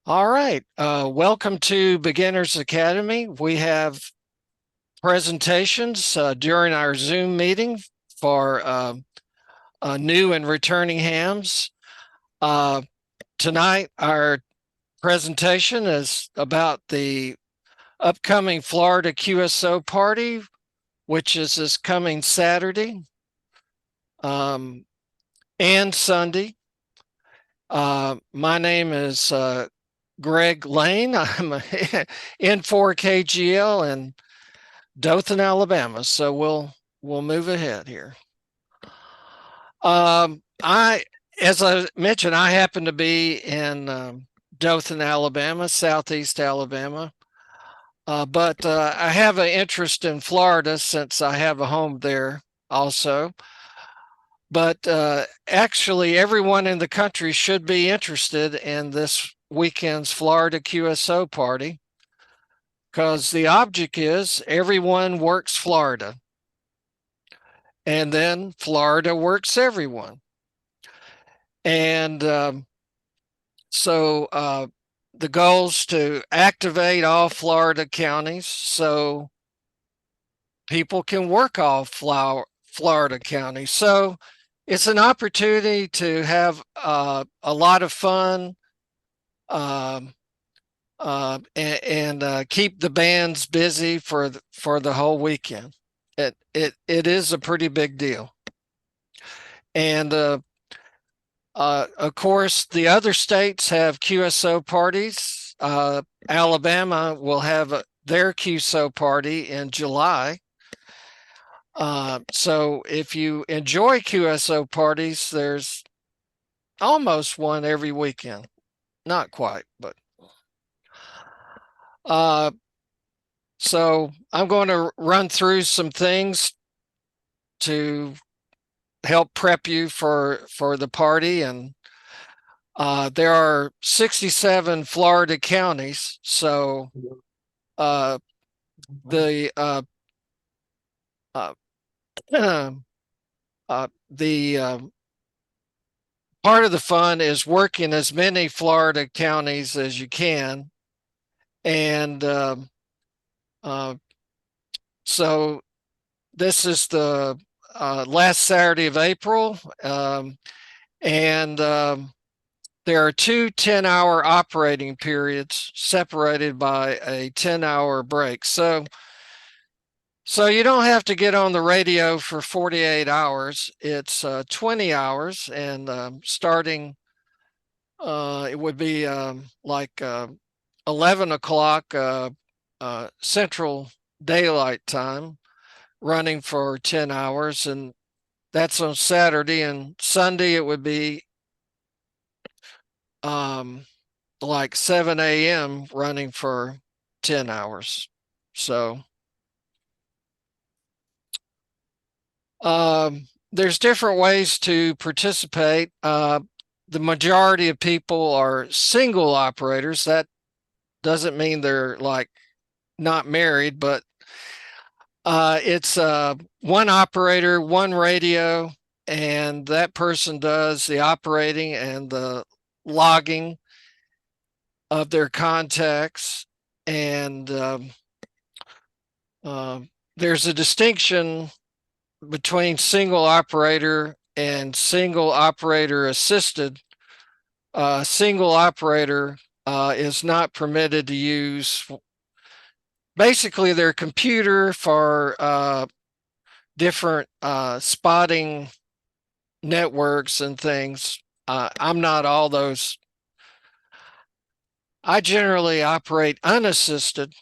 All right. Welcome to Beginners Academy. We have presentations during our Zoom meeting for new and returning hams. Uh, Tonight, our presentation is about the upcoming Florida QSO party, which is this coming Saturday um, and Sunday. My name is Greg Lane. I'm N4KGL in Dothan, Alabama. So we'll move ahead here. I, as I mentioned, I happen to be in Dothan, Alabama, Southeast Alabama. But I have an interest in Florida since I have a home there also. But actually, everyone in the country should be interested in this weekend's Florida QSO party because the object is everyone works Florida, and then Florida works everyone. And so the goal is to activate all Florida counties so people can work all Florida counties. So it's an opportunity to have a lot of fun um, and keep the bands busy for the whole weekend. It is a pretty big deal, and of course the other states have QSO parties. Alabama will have their QSO party in July. So if you enjoy QSO parties, there's almost one every weekend. Not quite, but uh, so I'm going to run through some things to help prep you for the party. And there are 67 Florida counties, so uh, the uh, uh, the part of the fun is working as many Florida counties as you can, and uh, so this is the last Saturday of April, and there are two 10-hour operating periods separated by a 10-hour break. So you don't have to get on the radio for 48 hours. It's 20 hours, and starting, it would be like 11 o'clock Central Daylight Time, running for 10 hours. And that's on Saturday. And Sunday, it would be um, like 7 a.m. running for 10 hours. So there's different ways to participate. The majority of people are single operators. That doesn't mean they're like not married, but it's one operator, one radio, and that person does the operating and the logging of their contacts. And there's a distinction between single operator and single operator assisted. Single operator is not permitted to use basically their computer for different spotting networks and things. I'm not all those. I generally operate unassisted,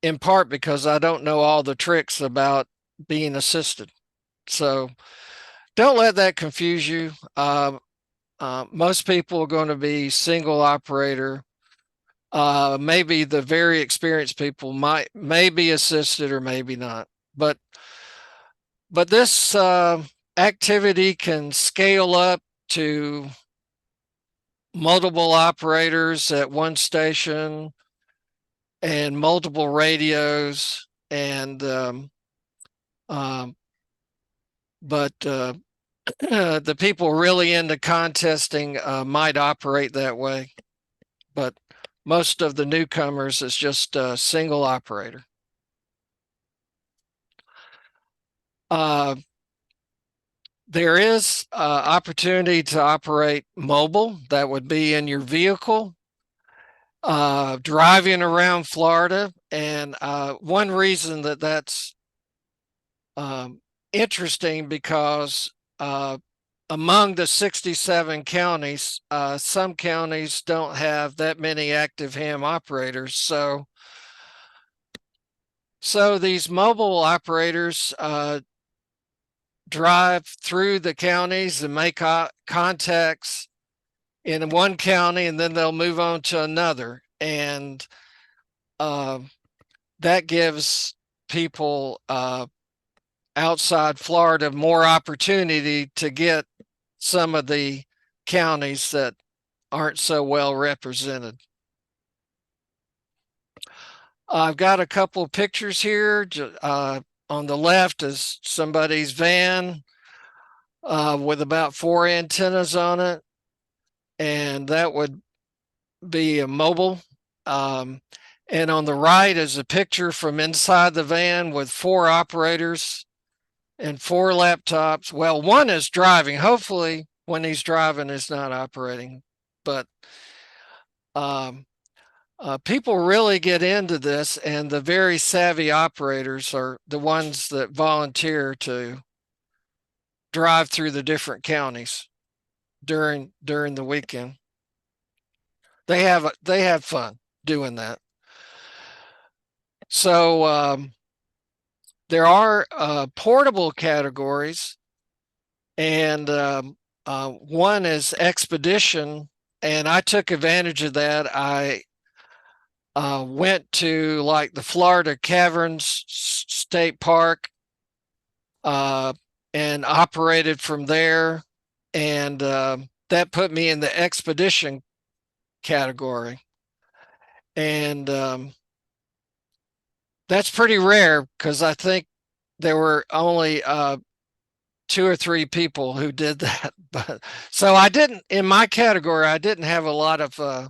in part because I don't know all the tricks about being assisted. So don't let that confuse you. Most people are going to be single operator. Maybe the very experienced people may be assisted or maybe not. But this activity can scale up to multiple operators at one station and multiple radios, and but the people really into contesting might operate that way, but most of the newcomers is just a single operator. There is opportunity to operate mobile. That would be in your vehicle, driving around Florida. And one reason that that's interesting because among the 67 counties, some counties don't have that many active ham operators. So these mobile operators drive through the counties and make contacts in one county, and then they'll move on to another. And that gives people outside Florida more opportunity to get some of the counties that aren't so well represented. I've got a couple of pictures here. On the left is somebody's van with about 4 antennas on it, and that would be a mobile. And on the right is a picture from inside the van with 4 operators and 4 laptops. Well, one is driving. Hopefully, when he's driving, is not operating. But people really get into this, and the very savvy operators are the ones that volunteer to drive through the different counties during the weekend. They have fun doing that. So there are portable categories, and one is expedition, and I took advantage of that. I went to like the Florida Caverns State Park and operated from there, and that put me in the expedition category. And that's pretty rare because I think there were only 2 or 3 people who did that. But so I didn't, in my category, I didn't have a lot of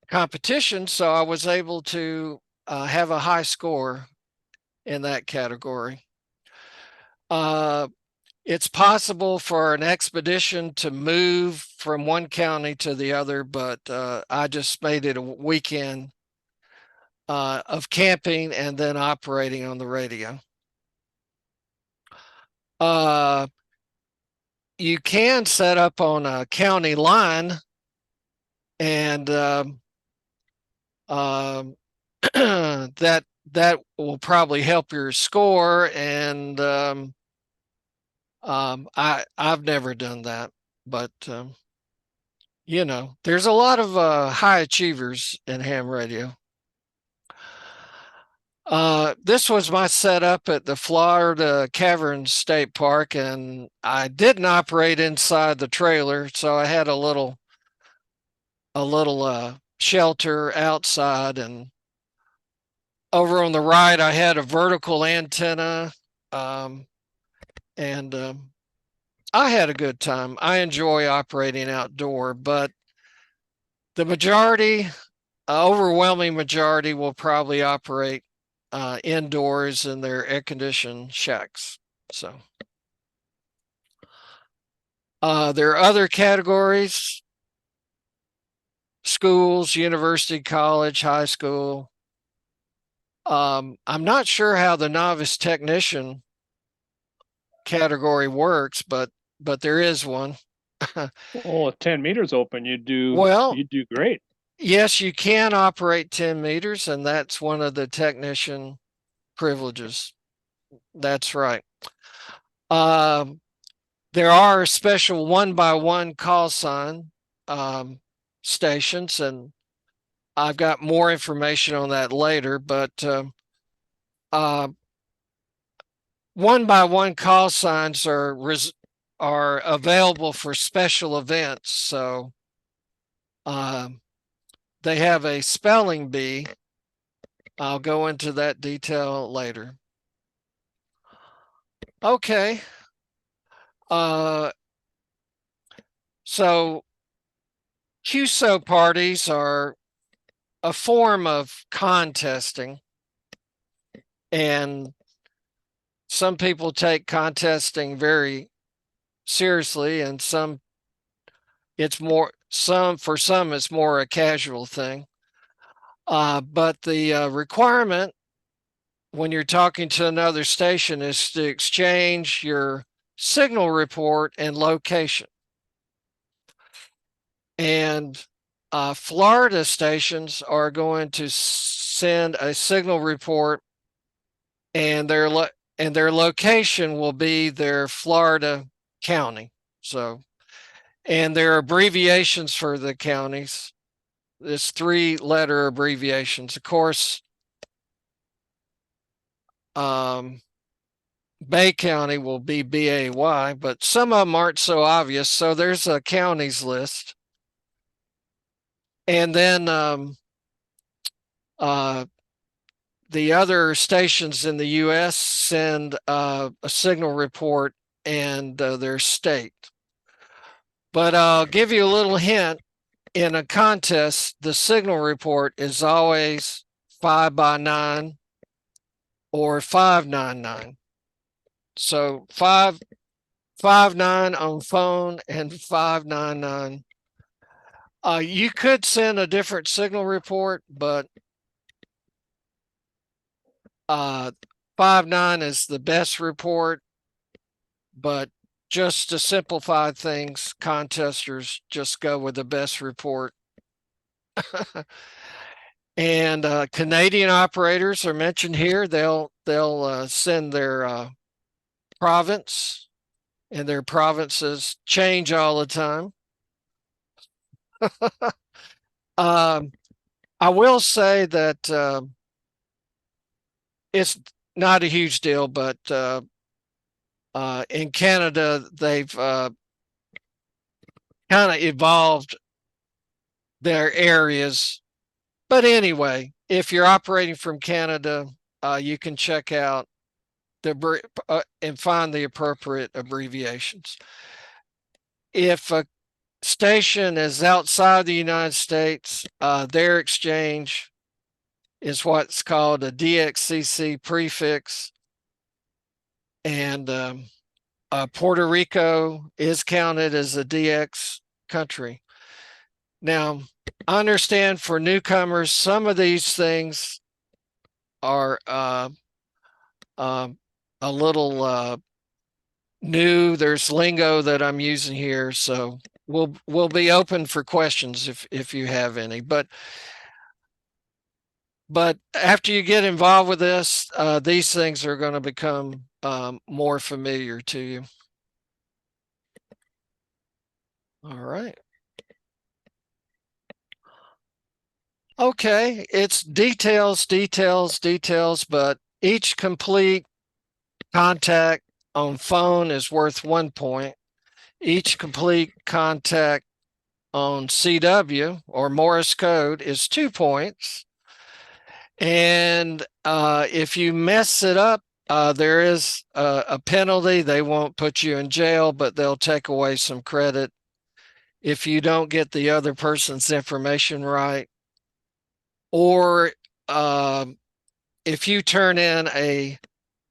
competition, so I was able to have a high score in that category. It's possible for an expedition to move from one county to the other, but I just made it a weekend of camping and then operating on the radio. You can set up on a county line, and that will probably help your score. And I've never done that, but there's a lot of high achievers in ham radio. This was my setup at the Florida Caverns State Park, and I didn't operate inside the trailer, so I had a little shelter outside. And over on the right, I had a vertical antenna, and I had a good time. I enjoy operating outdoor, but the overwhelming majority will probably operate indoors in their air-conditioned shacks. So there are other categories: schools, university, college, high school. I'm not sure how the novice technician category works, but there is one. Well, if 10 meters open, Well, you do great. yes, you can operate 10 meters, and that's one of the technician privileges. That's right. There are special 1x1 call sign stations, and I've got more information on that later. But 1x1 call signs are available for special events. So they have a spelling bee. I'll go into that detail later. Okay. So QSO parties are a form of contesting, and some people take contesting very seriously, and some it's more for some it's more a casual thing. But the requirement when you're talking to another station is to exchange your signal report and location. And Florida stations are going to send a signal report, and their location will be their Florida county. So, and there are abbreviations for the counties. It's 3-letter abbreviations. Of course, Bay County will be BAY, but some of them aren't so obvious. So there's a counties list. And then the other stations in the U.S. send a signal report and their state. But I'll give you a little hint. In a contest, the signal report is always 5x9 or 599. So 559 on phone and 599. You could send a different signal report, but 59 is the best report. But just to simplify things, contesters just go with the best report. And Canadian operators are mentioned here. They'll send their province, and their provinces change all the time. I will say that it's not a huge deal, but in Canada, they've kind of evolved their areas. But anyway, if you're operating from Canada, you can check out and find the appropriate abbreviations. If a station is outside the United States, their exchange is what's called a DXCC prefix. And Puerto Rico is counted as a DX country. Now, I understand for newcomers, some of these things are a little new. There's lingo that I'm using here, so we'll be open for questions if you have any. But after you get involved with this, these things are going to become more familiar to you. All right. Okay, it's details, but each complete contact on phone is worth 1 point. Each complete contact on CW or Morse code is 2 points. And if you mess it up, there is a penalty. They won't put you in jail, but they'll take away some credit if you don't get the other person's information right. Or if you turn in a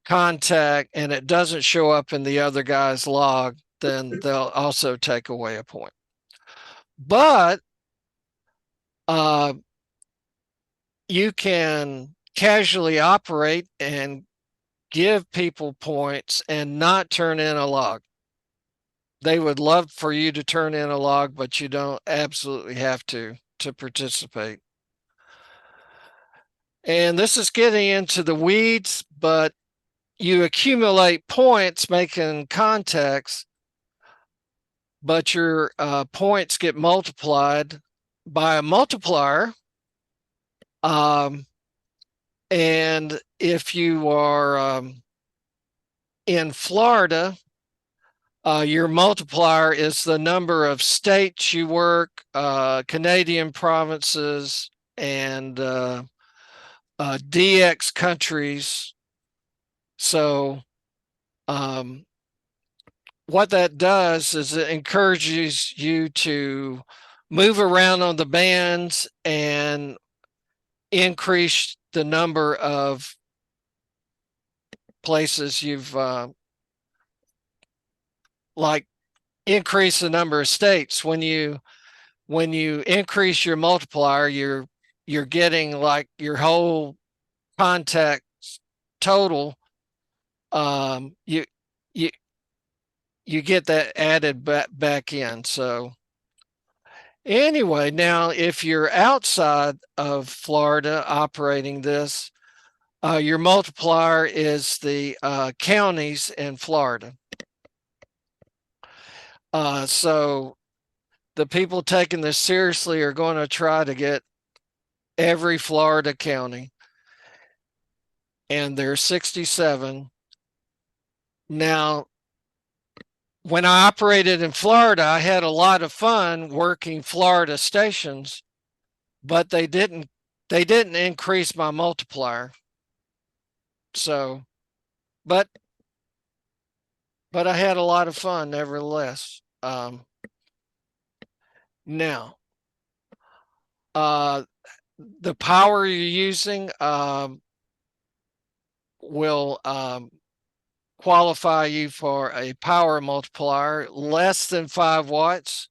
contact and it doesn't show up in the other guy's log, then they'll also take away a point. But you can casually operate and give people points and not turn in a log. They would love for you to turn in a log, but you don't absolutely have to participate. And this is getting into the weeds, but you accumulate points making contacts, but your points get multiplied by a multiplier. And if you are in Florida, your multiplier is the number of states you work, Canadian provinces, and DX countries. So what that does is it encourages you to move around on the bands and increase the number of places you've like increase the number of states. When you increase your multiplier, you're getting like your whole contact total. You you you get that added back in. So anyway, now if you're outside of Florida operating this, your multiplier is the counties in Florida. So the people taking this seriously are going to try to get every Florida county, and there's 67. Now, when I operated in Florida, I had a lot of fun working Florida stations, but they didn't increase my multiplier. So, but I had a lot of fun nevertheless. Now, the power you're using will qualify you for a power multiplier. Less than 5 watts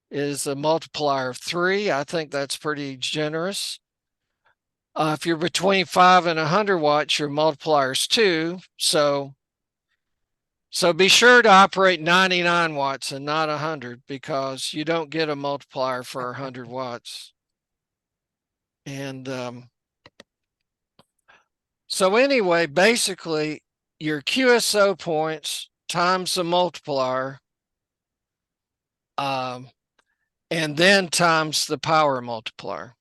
is a multiplier of 3. I think that's pretty generous. If you're between 5 and 100 watts, your multiplier is 2. So be sure to operate 99 watts and not 100, because you don't get a multiplier for 100 watts. And so anyway, basically your QSO points times the multiplier, and then times the power multiplier.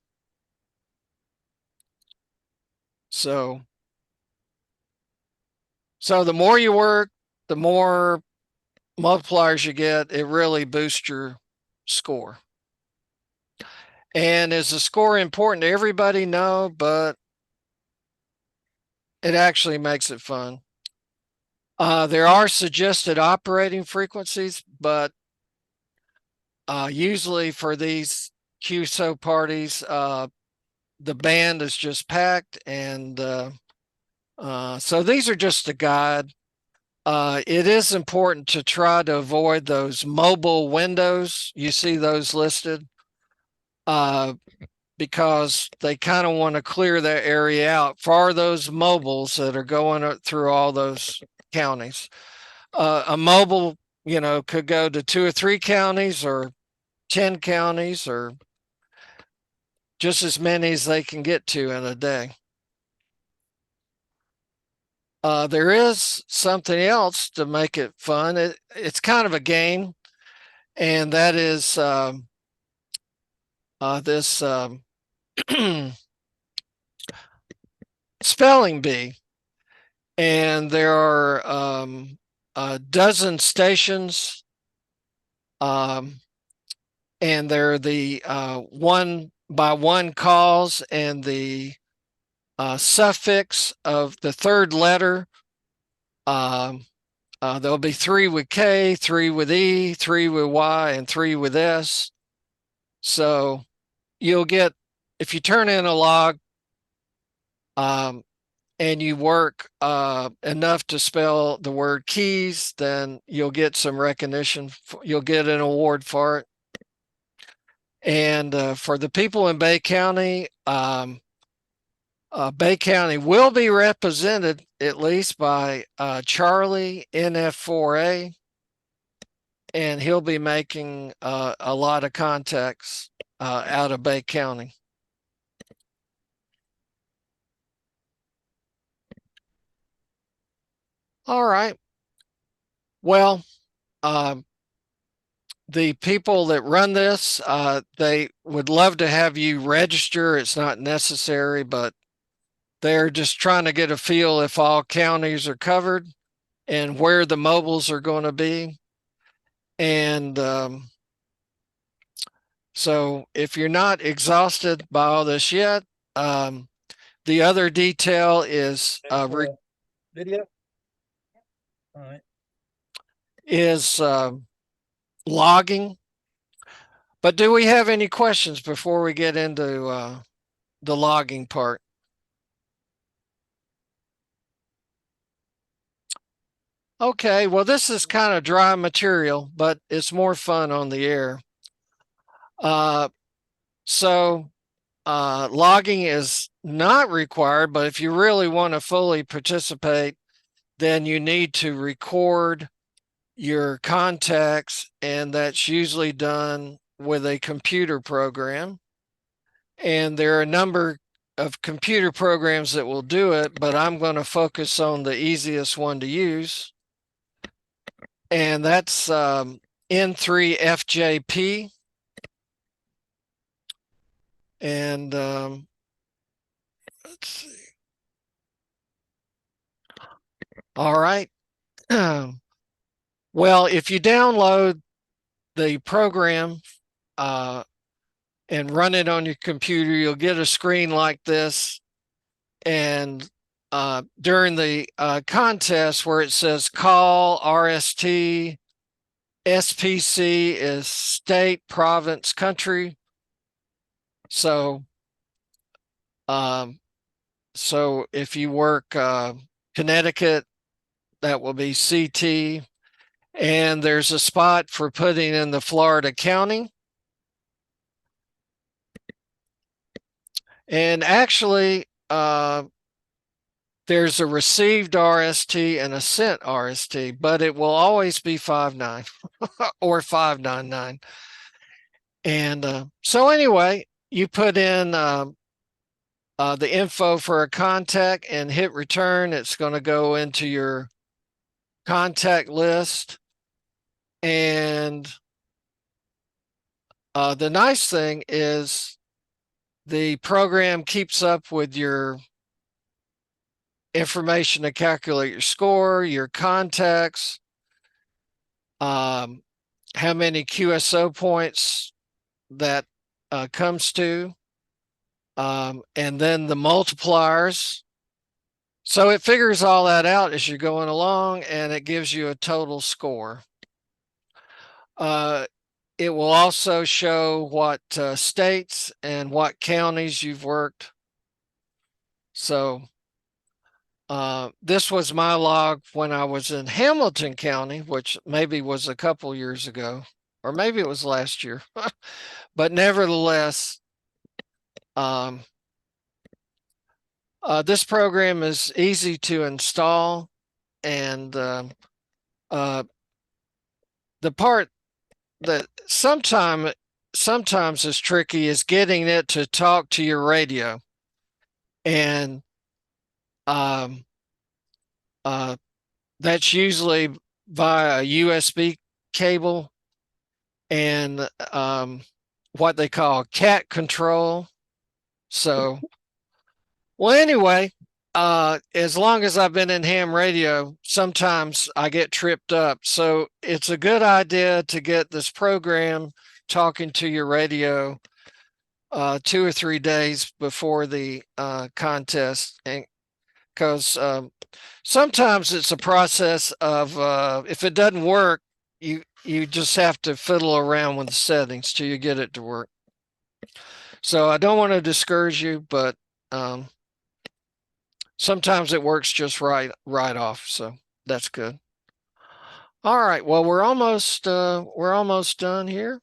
So the more you work, the more multipliers you get. It really boosts your score. And is the score important to everybody? No, but it actually makes it fun. There are suggested operating frequencies, but usually for these QSO parties, the band is just packed, and so these are just a guide. It is important to try to avoid those mobile windows. You see those listed, because they kind of want to clear their area out for those mobiles that are going through all those counties. A mobile, could go to 2 or 3 counties or 10 counties, or just as many as they can get to in a day. There is something else to make it fun. It's kind of a game, and that is this spelling bee. And there are a dozen stations, and they're the one by one calls, and the suffix of the third letter. There'll be 3 with K, 3 with E, 3 with Y, and 3 with S. So you'll get, if you turn in a log and you work enough to spell the word keys, then you'll get some recognition. You'll get an award for it. And for the people in Bay County, Bay County will be represented at least by Charlie NF4A, and he'll be making a lot of contacts out of Bay County. All right. Well, the people that run this, they would love to have you register. It's not necessary, but they're just trying to get a feel if all counties are covered and where the mobiles are going to be. And so if you're not exhausted by all this yet, the other detail is video. All right. is logging. But do we have any questions before we get into the logging part? Okay, well, this is kind of dry material, but it's more fun on the air. Uh, so logging is not required, but if you really want to fully participate, then you need to record your contacts, and that's usually done with a computer program. And there are a number of computer programs that will do it, but I'm going to focus on the easiest one to use. And that's N3FJP. And let's see. All right. Well, if you download the program and run it on your computer, you'll get a screen like this. And during the contest where it says call RST, SPC is state, province, country. So, so if you work Connecticut, that will be CT. And there's a spot for putting in the Florida county. And actually, there's a received RST and a sent RST, but it will always be 59 or 599. And so anyway, you put in the info for a contact and hit return. It's going to go into your contact list. And the nice thing is the program keeps up with your information to calculate your score, your contacts, how many QSO points that comes to, and then the multipliers. So it figures all that out as you're going along, and it gives you a total score. It will also show what states and what counties you've worked. So this was my log when I was in Hamilton County, which maybe was a couple years ago, or maybe it was last year. But nevertheless, this program is easy to install, and the part that sometimes is tricky is getting it to talk to your radio. And that's usually via a USB cable and what they call cat control. So, well, anyway, as long as I've been in ham radio, sometimes I get tripped up. So it's a good idea to get this program talking to your radio 2 or 3 days before the contest, and because sometimes it's a process of if it doesn't work, you just have to fiddle around with the settings till you get it to work. So I don't want to discourage you, but sometimes it works just right off. So that's good. All right. Well, we're almost done here.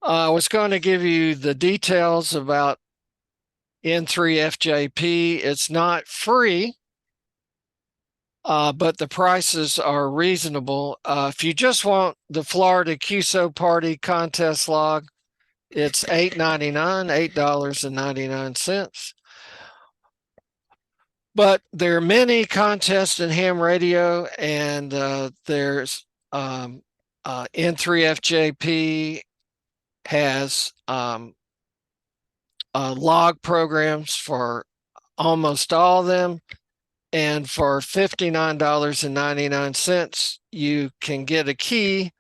I was going to give you the details about N3FJP. It's not free, but the prices are reasonable. If you just want the Florida QSO Party contest log, it's $8.99, $8.99. But there are many contests in ham radio, and there's N3FJP has log programs for almost all of them. And for $59.99, you can get a key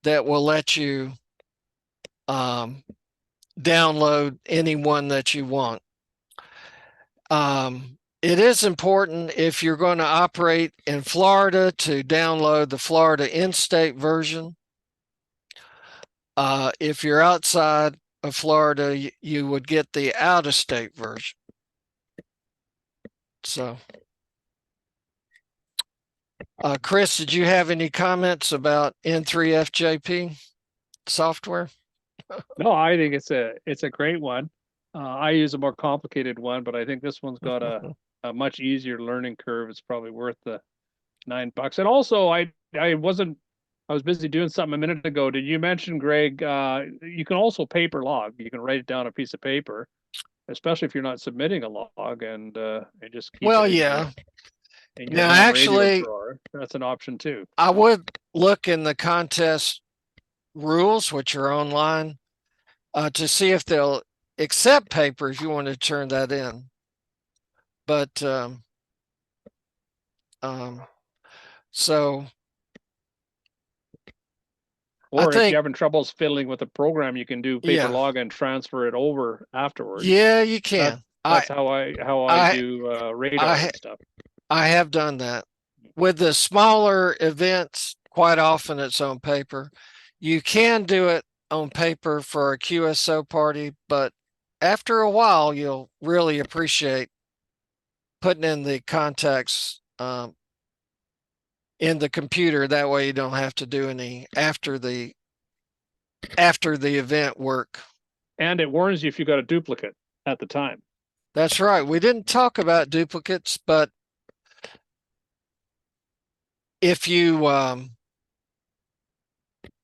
that will let you download any one that you want. it is important if you're going to operate in Florida to download the Florida in-state version. If you're outside of Florida, you would get the out-of-state version. So, Chris, did you have any comments about N3FJP software? No, I think it's a great one. I use a more complicated one, but I think this one's got a much easier learning curve. It's probably worth the $9. And also, I wasn't I was busy doing something a minute ago. Did you mention, Greg? You can also paper log. You can write it down on a piece of paper, especially if you're not submitting a log, and just keep Well, it yeah. in your Now, home radio actually, drawer. That's an option too. I would look in the contest rules, which are online, to see if they'll accept paper if you want to turn that in. But so I Or if you're think, having troubles fiddling with the program, you can do paper yeah, log and transfer it over afterwards. yeah, you That can. that's how I I, do radar I, and stuff. I have done that with the smaller events. Quite often, it's on paper. You can do it on paper for a QSO party, but after a while, you'll really appreciate putting in the contacts in the computer. That way, you don't have to do any after the event work. And it warns you if you got a duplicate at the time. That's right. We didn't talk about duplicates, but if you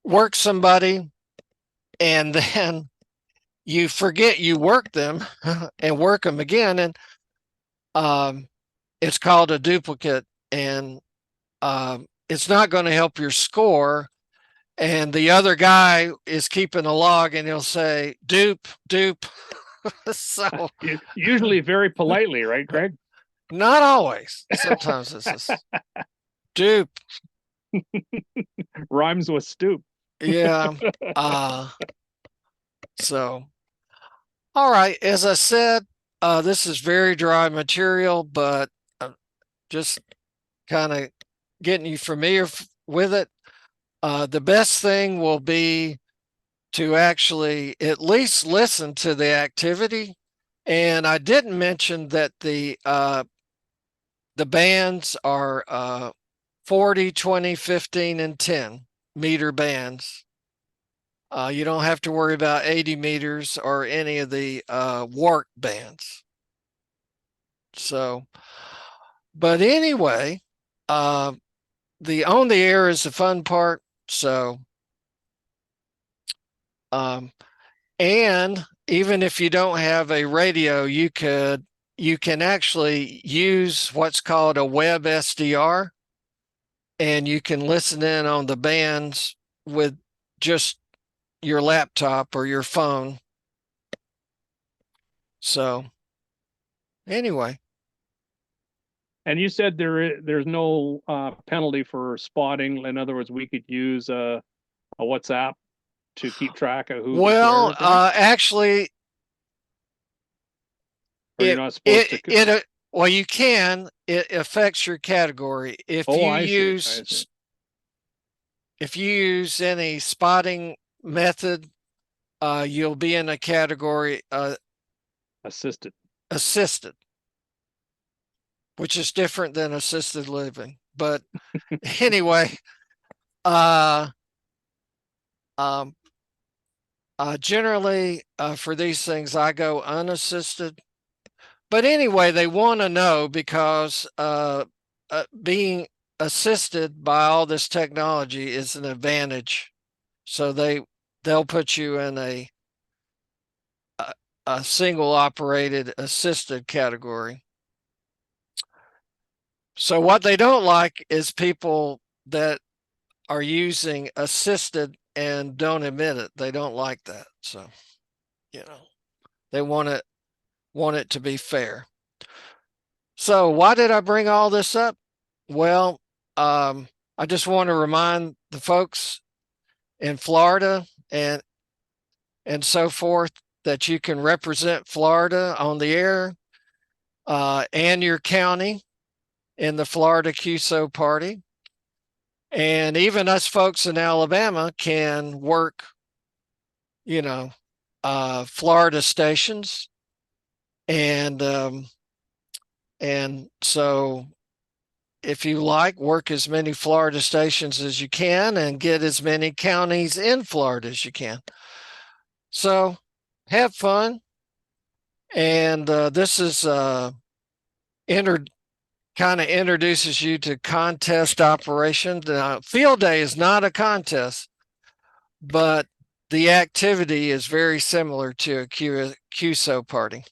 work somebody and then you forget you work them and work them again, and it's called a duplicate, and it's not going to help your score. And the other guy is keeping a log, and he'll say dupe, dupe. So Usually very politely, right, Greg? not always. Sometimes it's just dupe. Rhymes with stoop. Yeah. So all right. As I said, this is very dry material, but just kind of getting you familiar with it. The best thing will be to actually at least listen to the activity. And I didn't mention that the bands are 40, 20, 15, and 10 meter bands. You don't have to worry about 80 meters or any of the WARC bands. So, but anyway, the on the air is the fun part. So, and even if you don't have a radio, you can actually use what's called a web SDR, and you can listen in on the bands with just your laptop or your phone. So anyway. And you said there's no penalty for spotting. In other words, we could use a WhatsApp to keep track of who's where. Well, actually, Or you're it not supposed to. well, you can. It affects your category if Oh, you I see. use any spotting method. You'll be in a category Assisted. assisted, which is different than assisted living. But anyway, generally for these things, I go unassisted. But anyway, they want to know because being assisted by all this technology is an advantage. So they'll put you in a single operated assisted category. So what they don't like is people that are using assisted and don't admit it. They don't like that. So, they want it to be fair. So why did I bring all this up? Well, I just want to remind the folks in Florida and so forth that you can represent Florida on the air. and your county in the Florida QSO party. And even us folks in Alabama can work, you know, Florida stations. And so if you like, work as many Florida stations as you can and get as many counties in Florida as you can. So have fun. And this is inter kind of introduces you to contest operations. Field day is not a contest, but the activity is very similar to a QSO party.